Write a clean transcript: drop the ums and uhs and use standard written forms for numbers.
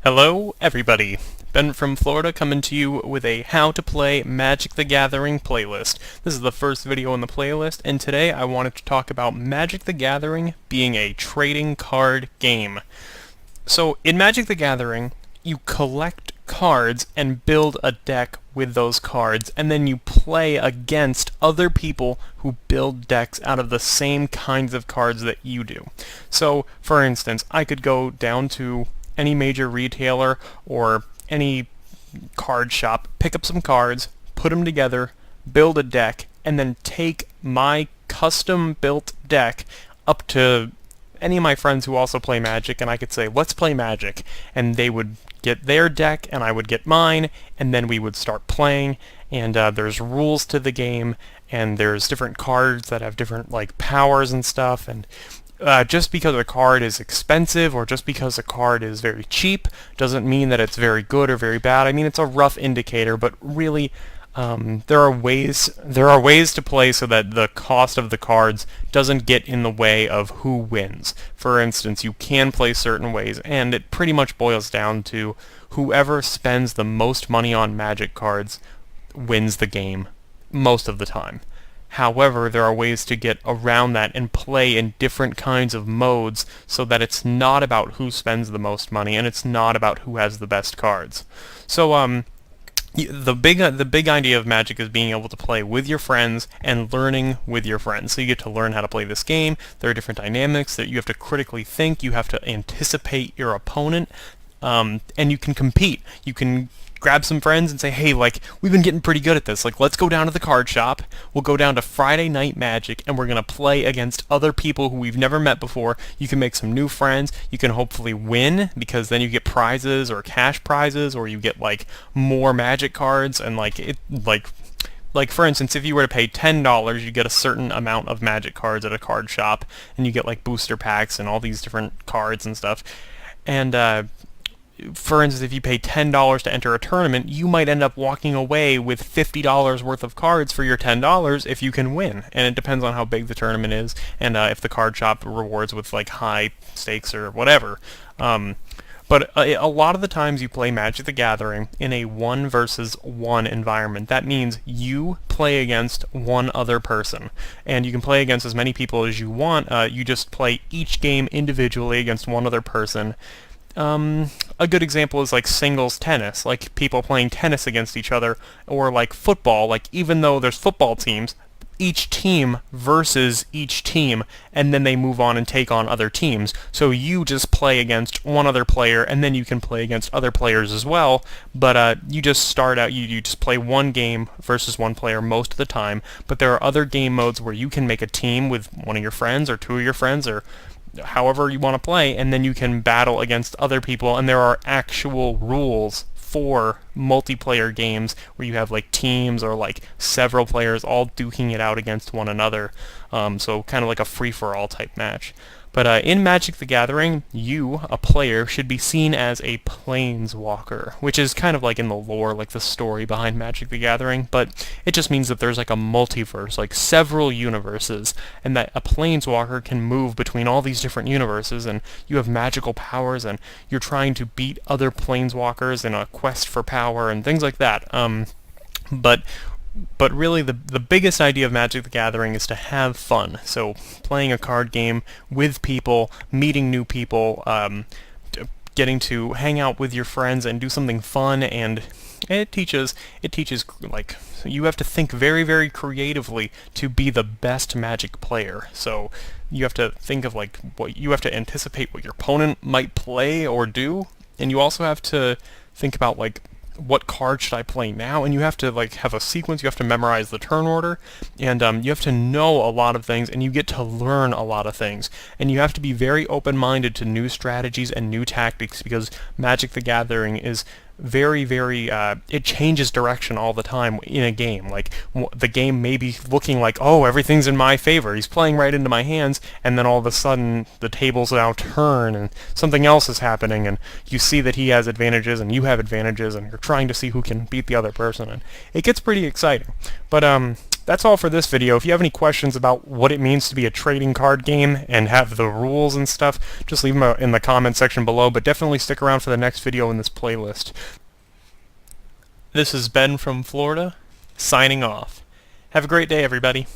Hello, everybody. Ben from Florida coming to you with a How to Play Magic the Gathering playlist. This is the first video in the playlist, and today I wanted to talk about Magic the Gathering being a trading card game. So, in Magic the Gathering, you collect cards and build a deck with those cards, and then you play against other people who build decks out of the same kinds of cards that you do. So, for instance, I could go down to any major retailer or any card shop, pick up some cards, put them together, build a deck, and then take my custom built deck up to any of my friends who also play Magic, and I could say, let's play Magic, and they would get their deck and I would get mine, and then we would start playing. And there's rules to the game, and there's different cards that have different like powers and stuff, and just because a card is expensive or just because a card is very cheap doesn't mean that it's very good or very bad. I mean, it's a rough indicator, but really there are ways to play so that the cost of the cards doesn't get in the way of who wins. For instance, you can play certain ways, and it pretty much boils down to whoever spends the most money on Magic cards wins the game most of the time. However, there are ways to get around that and play in different kinds of modes so that it's not about who spends the most money and it's not about who has the best cards. So the big idea of Magic is being able to play with your friends and learning with your friends. So you get to learn how to play this game. There are different dynamics that you have to critically think. You have to anticipate your opponent, and you can compete. You can grab some friends and say, hey, like, we've been getting pretty good at this. Like, let's go down to the card shop. We'll go down to Friday Night Magic, and we're going to play against other people who we've never met before. You can make some new friends. You can hopefully win, because then you get prizes or cash prizes, or you get, like, more Magic cards, and, like, for instance, if you were to pay $10, you get a certain amount of Magic cards at a card shop, and you get, like, booster packs and all these different cards and stuff. And, for instance, if you pay $10 to enter a tournament, you might end up walking away with $50 worth of cards for your $10 if you can win. And it depends on how big the tournament is, and if the card shop rewards with like high stakes or whatever. But a lot of the times you play Magic the Gathering in a 1 versus 1 environment. That means you play against one other person, and you can play against as many people as you want. You just play each game individually against one other person. A good example is like singles tennis, like people playing tennis against each other, or like football, like even though there's football teams, each team versus each team, and then they move on and take on other teams. So you just play against one other player, and then you can play against other players as well, but you just start out, you just play one game versus one player most of the time, but there are other game modes where you can make a team with one of your friends, or two of your friends, or however you want to play, and then you can battle against other people, and there are actual rules for multiplayer games where you have like teams or like several players all duking it out against one another, so kind of like a free-for-all type match. But in Magic the Gathering, you, a player, should be seen as a planeswalker, which is kind of like in the lore, like the story behind Magic the Gathering, but it just means that there's like a multiverse, like several universes, and that a planeswalker can move between all these different universes, and you have magical powers, and you're trying to beat other planeswalkers in a quest for power, and things like that. But really, the biggest idea of Magic the Gathering is to have fun. So playing a card game with people, meeting new people, getting to hang out with your friends and do something fun, and it teaches like, you have to think very, very creatively to be the best Magic player. So you have to think of like you have to anticipate what your opponent might play or do, and you also have to think about like, what card should I play now? And you have to like have a sequence. You have to memorize the turn order, and you have to know a lot of things, and you get to learn a lot of things. And you have to be very open-minded to new strategies and new tactics, because Magic the Gathering is very, very, it changes direction all the time in a game. Like, the game may be looking like, oh, everything's in my favor, he's playing right into my hands, and then all of a sudden the tables now turn and something else is happening, and you see that he has advantages and you have advantages, and you're trying to see who can beat the other person, and it gets pretty exciting. But that's all for this video. If you have any questions about what it means to be a trading card game and have the rules and stuff, just leave them in the comment section below, but definitely stick around for the next video in this playlist. This is Ben from Florida, signing off. Have a great day, everybody.